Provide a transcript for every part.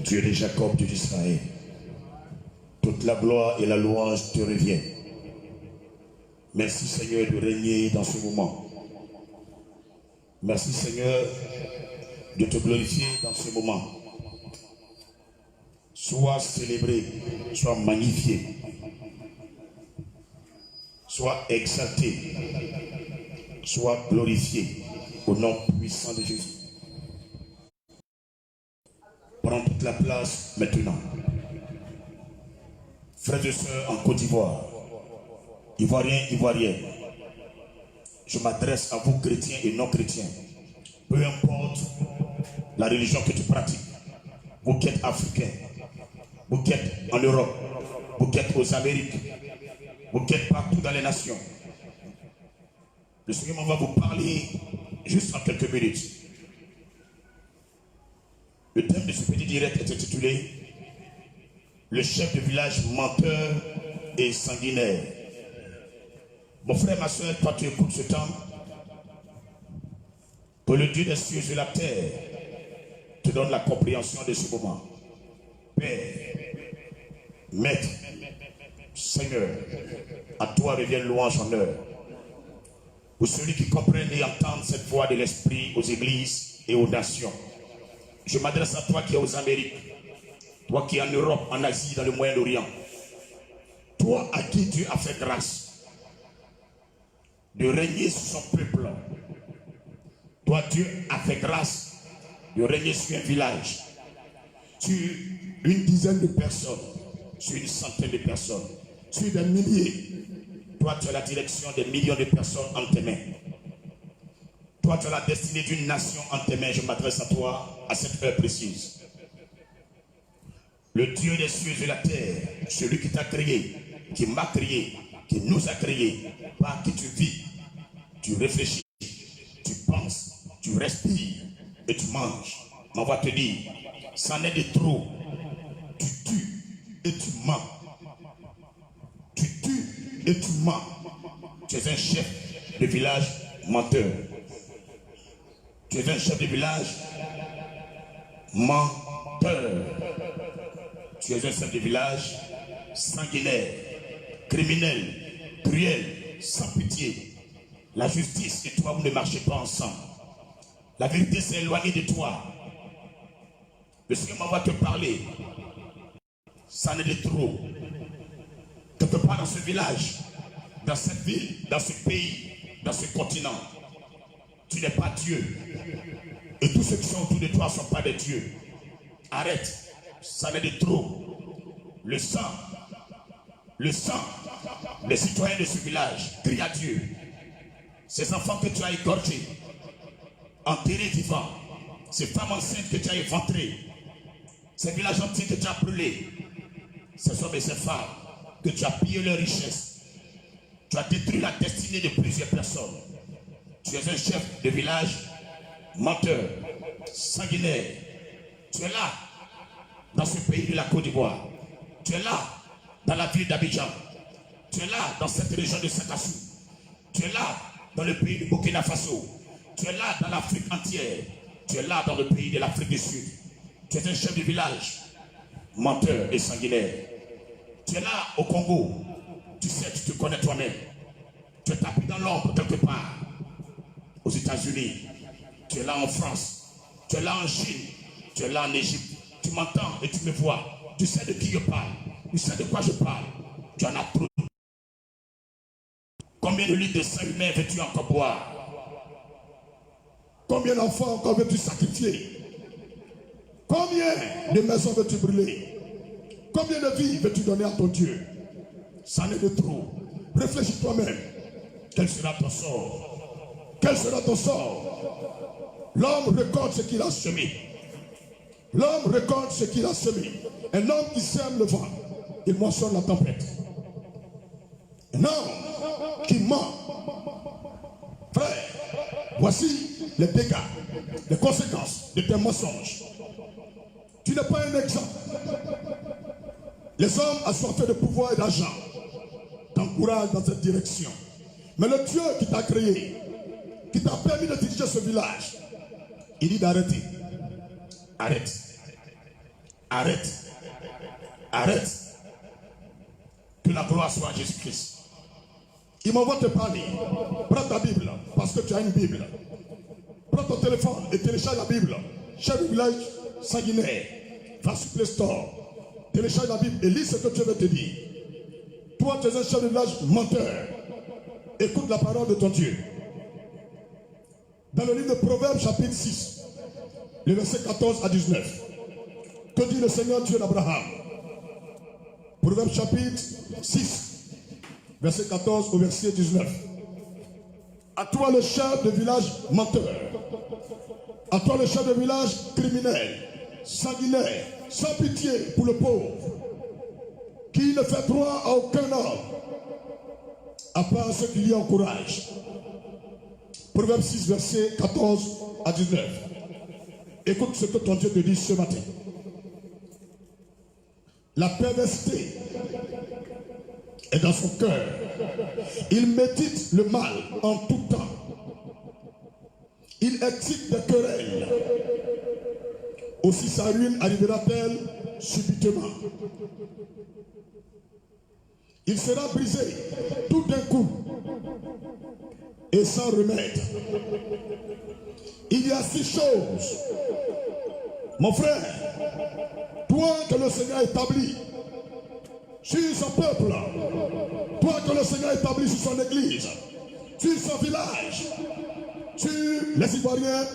Dieu de Jacob, Dieu d'Israël. Toute la gloire et la louange te reviennent. Merci Seigneur de régner dans ce moment. Merci Seigneur de te glorifier dans ce moment. Sois célébré, sois magnifié, sois exalté, sois glorifié au nom puissant de Jésus. Prends toute la place maintenant. Frères et sœurs en Côte d'Ivoire, Ivoiriens, Ivoiriennes, je m'adresse à vous chrétiens et non chrétiens. Peu importe la religion que tu pratiques, vous qui êtes africains, vous qui êtes en Europe, vous qui êtes aux Amériques, vous qui êtes partout dans les nations. Le Seigneur va vous parler juste en quelques minutes. Le thème de ce petit direct est intitulé « Le chef de village menteur et sanguinaire ». Mon frère, ma soeur, toi tu écoutes ce temps, que le Dieu des cieux et de la terre te donne la compréhension de ce moment. Père, Maître, Seigneur, à toi revient louange en honneur. Pour celui qui comprenne et entende cette voix de l'Esprit aux églises et aux nations. Je m'adresse à toi qui es aux Amériques, toi qui es en Europe, en Asie, dans le Moyen-Orient. Toi à qui Dieu a fait grâce de régner sur son peuple. Toi, Dieu a fait grâce de régner sur un village, sur une dizaine de personnes, sur une centaine de personnes, sur des milliers. Toi, tu as la direction des millions de personnes en tes mains. Toi, tu as la destinée d'une nation en tes mains. Je m'adresse à toi à cette heure précise. Le Dieu des cieux et de la terre, celui qui t'a créé, qui m'a créé, qui nous a créés, par qui tu vis, tu réfléchis, tu penses, tu respires et tu manges. On va te dire, c'en est de trop. Tu tues et tu mens. Tu tues et tu mens. Tu es un chef de village menteur. Tu es un chef de village menteur. Tu es un chef de village sanguinaire, criminel, cruel, sans pitié. La justice et toi, vous ne marchez pas ensemble. La vérité s'est éloignée de toi. Le Seigneur va te parler. Ça en est de trop. Quelque part dans ce village, dans cette ville, dans ce pays, dans ce continent, tu n'es pas Dieu. Et tous ceux qui sont autour de toi ne sont pas des dieux. Arrête. Ça en est de trop. Le sang des citoyens de ce village crie à Dieu. Ces enfants que tu as égorgés, enterrés vivants, ces femmes enceintes que tu as éventrées, ces villages entiers que tu as brûlés, ces hommes et ces femmes que tu as pillé leurs richesses, tu as détruit la destinée de plusieurs personnes. Tu es un chef de village menteur, sanguinaire. Tu es là, dans ce pays de la Côte d'Ivoire. Tu es là, dans la ville d'Abidjan. Tu es là, dans cette région de Saint-Assou. Tu es là, dans le pays du Burkina Faso. Tu es là dans l'Afrique entière. Tu es là dans le pays de l'Afrique du Sud. Tu es un chef de village, menteur et sanguinaire. Tu es là au Congo. Tu sais, tu te connais toi-même. Tu es tapis dans l'ombre quelque part. Aux États-Unis. Tu es là en France. Tu es là en Chine. Tu es là en Égypte. Tu m'entends et tu me vois. Tu sais de qui je parle. Tu sais de quoi je parle. Tu en as trop. Combien de litres de sang humain veux-tu encore boire? Combien d'enfants encore veux-tu sacrifier? Combien de maisons veux-tu brûler? Combien de vies veux-tu donner à ton Dieu? Ça en est de trop. Réfléchis toi-même. Quel sera ton sort? Quel sera ton sort? L'homme récolte ce qu'il a semé. L'homme récolte ce qu'il a semé. Un homme qui sème le vent, il moissonne la tempête. Un homme qui ment. Frère, voici les dégâts, les conséquences de tes mensonges. Tu n'es pas un exemple. Les hommes assoiffés de pouvoir et d'argent t'encouragent dans cette direction. Mais le Dieu qui t'a créé, qui t'a permis de diriger ce village, il dit d'arrêter. Arrête. Arrête. Arrête. Que la gloire soit à Jésus-Christ. Il m'envoie te parler. Prends ta Bible, parce que tu as une Bible. Prends ton téléphone et télécharge la Bible. Chef du village sanguinaire, va sur Play Store. Télécharge la Bible et lis ce que Dieu veut te dire. Toi, tu es un chef de village menteur. Écoute la parole de ton Dieu. Dans le livre de Proverbes, chapitre 6, le verset 14 à 19. Que dit le Seigneur Dieu d'Abraham? Proverbes, chapitre 6, verset 14 au verset 19. À toi le chef de village menteur. À toi le chef de village criminel, sanguinaire, sans pitié pour le pauvre, qui ne fait droit à aucun homme, à part ceux qui lui encouragent. Proverbe 6, verset 14 à 19. Écoute ce que ton Dieu te dit ce matin. La perversité est dans son cœur. Il médite le mal en tout temps. Il excite des querelles. Aussi sa ruine arrivera-t-elle subitement. Il sera brisé tout d'un coup et sans remède. Il y a 6 choses. Mon frère, toi que le Seigneur établit sur son peuple, toi que le Seigneur établit sur son église, sur son village, sur les Ivoiriens,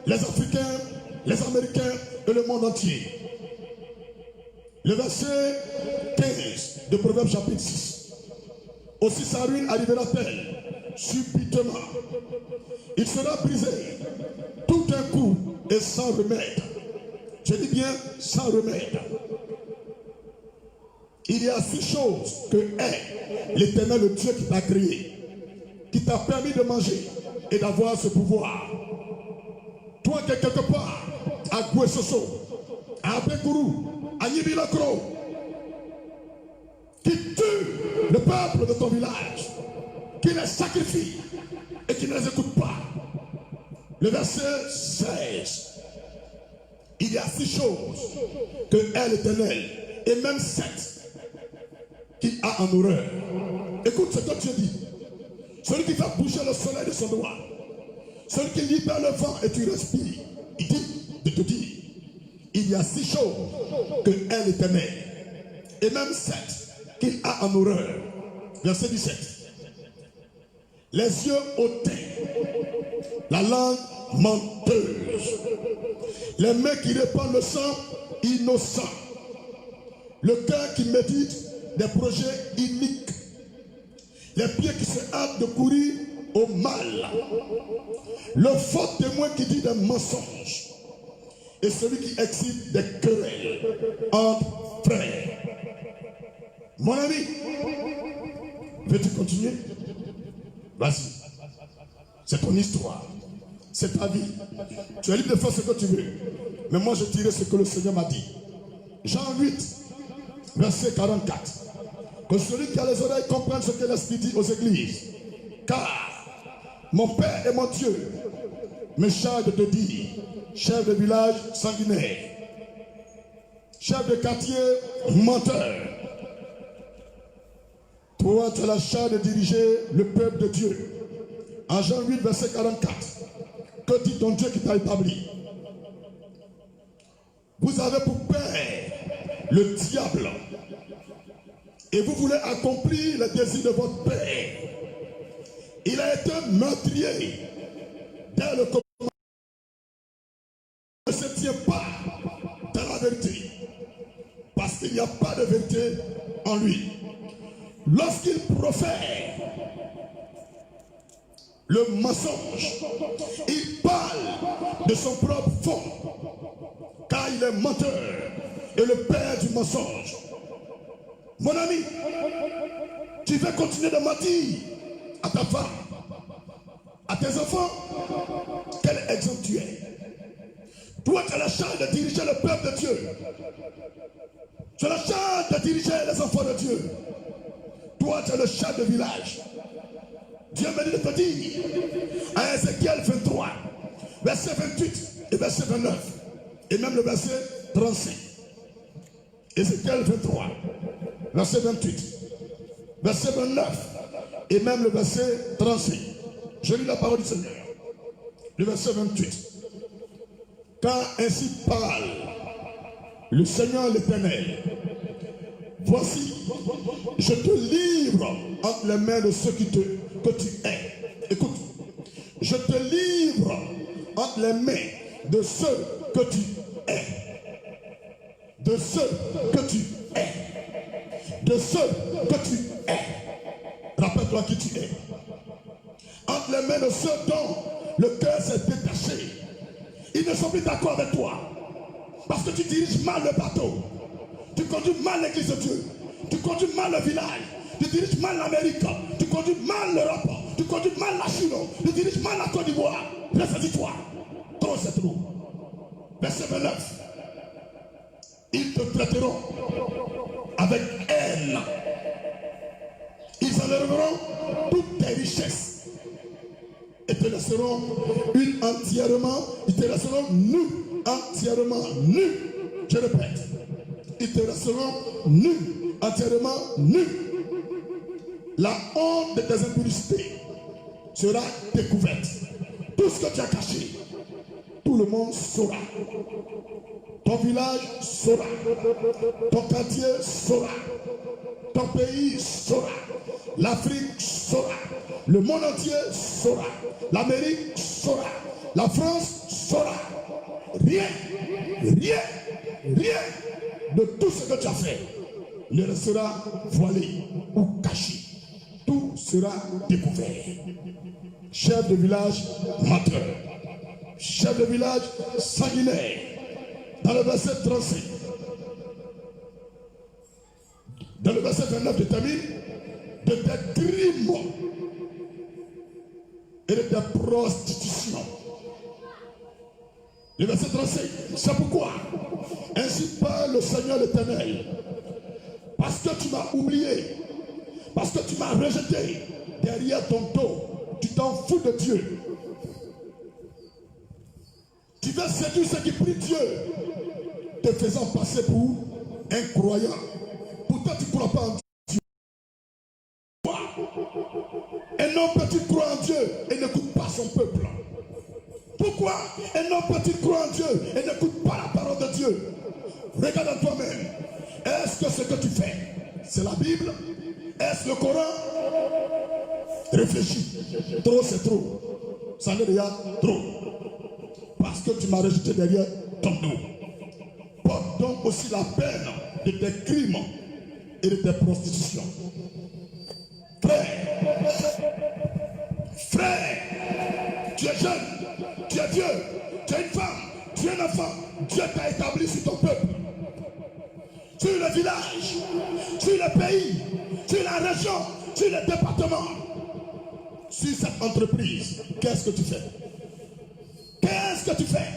les Africains, les Américains et le monde entier. Le verset 15 de Proverbe chapitre 6. Aussi sa ruine arrivera-t-elle subitement. Il sera brisé tout d'un coup et sans remède. Je dis bien sans remède. Il y a 6 choses que est l'Éternel, le Dieu qui t'a créé, qui t'a permis de manger et d'avoir ce pouvoir. Toi qui es quelque part, à Gouessoso, à Abekourou, à Nibilakro, qui tue le peuple de ton village, qui les sacrifie et qui ne les écoute pas. Le verset 16. Il y a 6 choses que est l'Éternel, et même 7 qu'il a en horreur. Écoute ce que Dieu dit. Celui qui fait bouger le soleil de son doigt, celui qui libère le vent et tu respires, il dit de te dire, il y a 6 choses que est l'Éternel, et même 7 qu'il a en horreur. Verset 17. Les yeux hautais, la langue menteuse, les mains qui répandent le sang innocent, le cœur qui médite des projets iniques, les pieds qui se hâtent de courir au mal, le faux témoin qui dit des mensonges et celui qui excite des querelles entre frères. Mon ami, veux-tu continuer? Vas-y. C'est ton histoire. C'est ta vie. Tu es libre de faire ce que tu veux. Mais moi, je dirai ce que le Seigneur m'a dit. Jean 8, verset 44. Que celui qui a les oreilles comprenne ce que l'Esprit dit aux églises. Car mon Père et mon Dieu me charge de te dire, chef de village sanguinaire, chef de quartier menteur, toi tu as la charge de diriger le peuple de Dieu. En Jean 8, verset 44, que dit ton Dieu qui t'a établi? Vous avez pour père le diable et vous voulez accomplir les désirs de votre père. Il a été meurtrier dès le commencement. Il ne se tient pas dans la vérité parce qu'il n'y a pas de vérité en lui. Lorsqu'il profère le mensonge, il parle de son propre fond, car il est menteur et le père du mensonge. Mon ami, tu veux continuer de mentir à ta femme, à tes enfants? Quel exemple tu es? Toi, tu as la charge de diriger le peuple de Dieu. Tu as la charge de diriger les enfants de Dieu. Toi, tu es le chef de village. Dieu m'a dit de te dire, à Ézéchiel 23, verset 28 et verset 29, et même le verset 35. Ézéchiel 23, verset 28, verset 29, et même le verset 36. Je lis la parole du Seigneur. Le verset 28. Car ainsi parle le Seigneur l'Éternel. Voici, je te livre entre les mains de ceux que tu es. Écoute, je te livre entre les mains de ceux que tu es. De ceux que tu es. De ceux que tu es. Rappelle-toi qui tu es. Entre les mains de ceux dont le cœur s'est détaché. Ils ne sont plus d'accord avec toi. Parce que tu diriges mal le bateau. Tu conduis mal l'église de Dieu. Tu conduis mal le village. Tu diriges mal l'Amérique. Tu conduis mal l'Europe. Tu conduis mal la Chine. Tu diriges mal la Côte d'Ivoire. Ressaisis-toi. Trop c'est trop. Verset 29. Ils te traiteront avec haine. Ils enlèveront toutes tes richesses. Et te laisseront ils te laisseront nu, entièrement nu. Je répète, ils te laisseront nu, entièrement nu. La honte de tes impudicités sera découverte. Tout ce que tu as caché, tout le monde saura. Ton village saura. Ton quartier saura. Ton pays saura. L'Afrique saura. Le monde entier saura. L'Amérique saura. La France saura. Rien de tout ce que tu as fait ne restera voilé ou caché. Tout sera découvert. Chef de village menteur. Chef de village sanguinaire. Dans le verset 35. Dans le verset 29 de termine de tes crimes et de tes prostitutions. Le verset 35, c'est pourquoi ainsi parle le Seigneur l'Éternel. Parce que tu m'as oublié, parce que tu m'as rejeté derrière ton dos, tu t'en fous de Dieu. Tu veux séduire ceux qui prient Dieu, te faisant passer pour un croyant. Pourtant tu ne crois pas en Dieu. Un homme peut-il croire en Dieu et n'écoute pas son peuple? Pourquoi un homme peut-il croire en Dieu et n'écoute pas la parole de Dieu? Regarde en toi-même. Est-ce que ce que tu fais, c'est la Bible? Est-ce le Coran? Réfléchis. Trop c'est trop. Ça n'est déjà trop. Parce que tu m'as rejeté derrière ton dos. Porte donc aussi la peine de tes crimes et de tes prostitutions. Frère, tu es jeune, tu es vieux, tu es une femme, tu es un enfant. Dieu t'a établi sur ton peuple, sur le village, sur le pays, sur la région, sur le département, sur cette entreprise. Qu'est-ce que tu fais? Qu'est-ce que tu fais?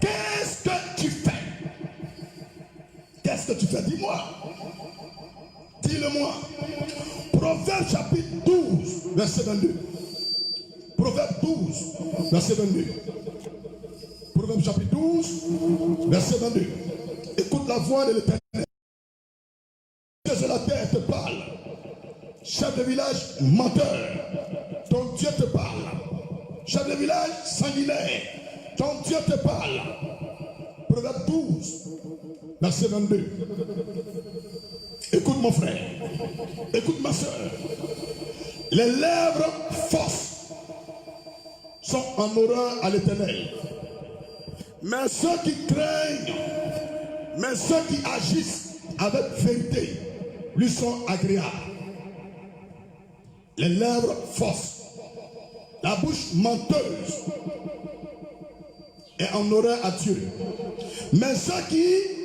Qu'est-ce que tu fais? Qu'est-ce que tu fais? Dis-moi. Dis-le-moi. Proverbe chapitre 12, verset 22. Proverbe 12, verset 22. Proverbe chapitre 12, verset 22. Écoute la voix de l'Éternel. Dieu de la terre te parle. Chef de village menteur, ton Dieu te parle. Chef de village sanguinaire, ton Dieu te parle. Proverbe 12, verset 22. Écoute mon frère, écoute ma soeur. Les lèvres fausses sont en horreur à l'Éternel. Mais ceux qui craignent, mais ceux qui agissent avec vérité, lui sont agréables. Les lèvres fausses, la bouche menteuse est en horreur à Dieu. Mais ceux qui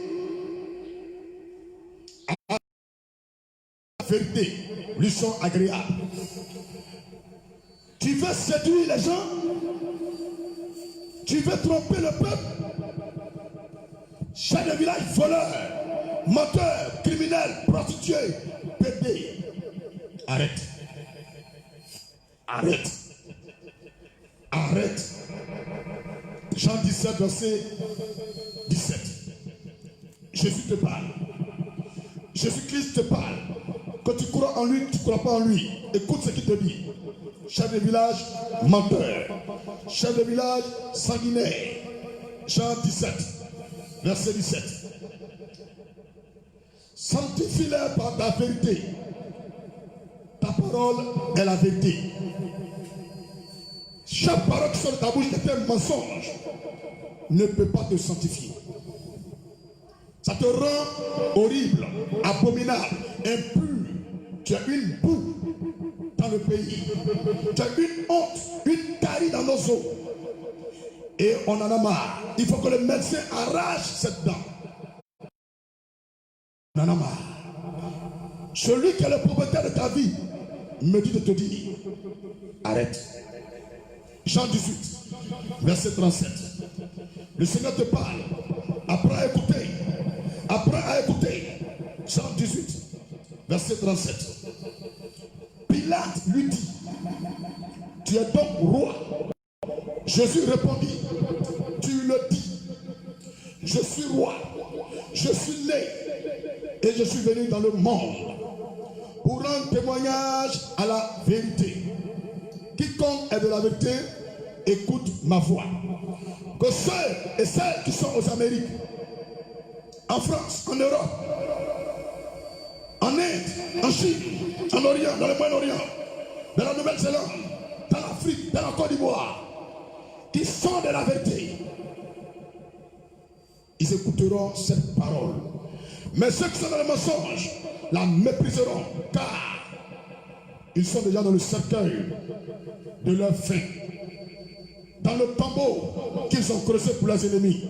vérité lui sont agréables. Tu veux séduire les gens? Tu veux tromper le peuple? Chef de village, voleur, menteur, criminel, prostitué, pédé. Arrête. Arrête. Arrête. Jean 17, verset 17. Jésus te parle. Jésus-Christ te parle. Quand tu crois en lui, tu ne crois pas en lui. Écoute ce qu'il te dit. Chef de village, menteur. Chef de village, sanguinaire. Jean 17, verset 17. Sanctifie-les par ta vérité. Ta parole est la vérité. Chaque parole qui sort de ta bouche est un mensonge. Ne peut pas te sanctifier. Ça te rend horrible, abominable, impur. Tu as une boue dans le pays. Tu as une honte, une carie dans nos os. Et on en a marre. Il faut que le médecin arrache cette dent. On en a marre. Celui qui est le propriétaire de ta vie me dit de te dire, arrête. Jean 18, verset 37. Le Seigneur te parle. Apprends à écouter. Apprends à écouter. Jean 18, verset 37. Pilate lui dit, tu es donc roi. Jésus répondit, tu le dis. Je suis roi. Je suis né. Et je suis venu dans le monde pour rendre témoignage à la vérité. Quiconque est de la vérité, écoute ma voix. Que ceux et celles qui sont aux Amériques, en France, en Europe, en Inde, en Chine, en Orient, dans le Moyen-Orient, dans la Nouvelle-Zélande, dans l'Afrique, dans la Côte d'Ivoire, qui sont de la vérité, ils écouteront cette parole. Mais ceux qui sont dans le mensonge la mépriseront, car ils sont déjà dans le cercueil de leur fin, dans le tombeau qu'ils ont creusé pour leurs ennemis.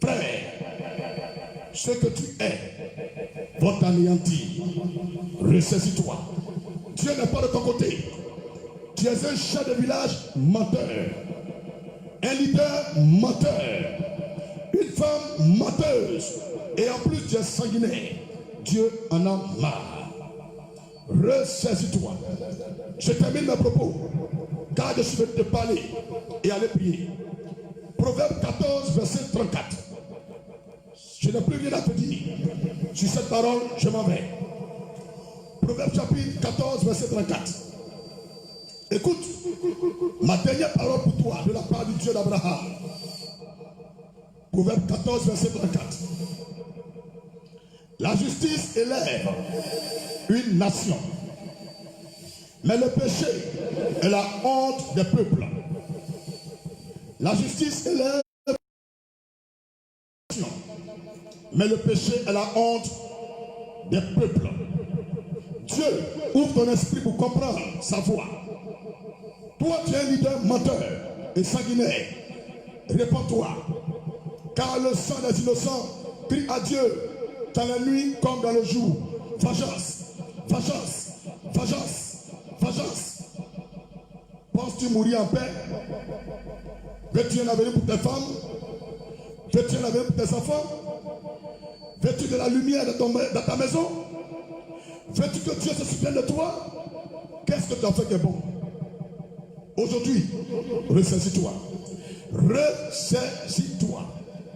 Frère, ce que tu es va t'anéantir. Ressaisis-toi. Dieu n'est pas de ton côté. Tu es un chef de village menteur, un leader menteur, une femme menteuse, et en plus tu es sanguinaire. Dieu en a marre. Ressaisis-toi. Je termine mes propos, car je suis venu te parler et aller prier. Proverbe 14, verset 34. Je n'ai plus rien à te dire. Sur cette parole, je m'en vais. Proverbe chapitre 14, verset 34. Écoute, ma dernière parole pour toi, de la part du Dieu d'Abraham. Proverbe 14, verset 34. La justice élève une nation, mais le péché est la honte des peuples. La justice élève une nation, mais le péché est la honte des peuples. Dieu ouvre ton esprit pour comprendre sa voix. Toi, tu es un leader menteur et sanguinaire. Réponds-toi, car le sang des innocents crie à Dieu dans la nuit comme dans le jour. Vengeance, vengeance, vengeance, vengeance. Penses-tu mourir en paix? Veux-tu un avenir pour tes femmes? Veux-tu un avenir pour tes enfants? Veux-tu de la lumière dans ta maison? Veux-tu que Dieu se souvienne de toi? Qu'est-ce que tu as fait qui est bon? Aujourd'hui, ressaisis-toi. Ressaisis-toi.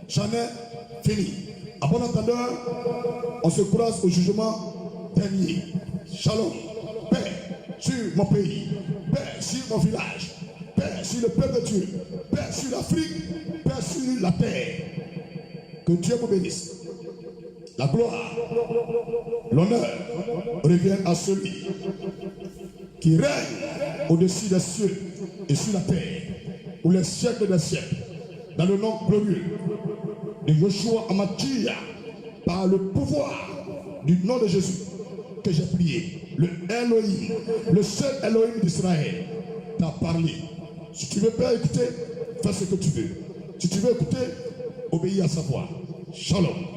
J'en ai fini. À bon entendeur, on se croise au jugement dernier. Shalom. Paix sur mon pays. Paix sur mon village. Paix sur le peuple de Dieu. Paix sur l'Afrique. Paix sur la terre. Que Dieu vous bénisse. La gloire, l'honneur reviennent à celui qui règne au-dessus des cieux et sur la terre, pour les siècles des siècles, dans le nom glorieux de Yoshua Hamashiach, par le pouvoir du nom de Jésus que j'ai prié. Le Elohim, le seul Elohim d'Israël, t'a parlé. Si tu veux pas écouter, fais ce que tu veux. Si tu veux écouter, obéis à sa voix. Shalom.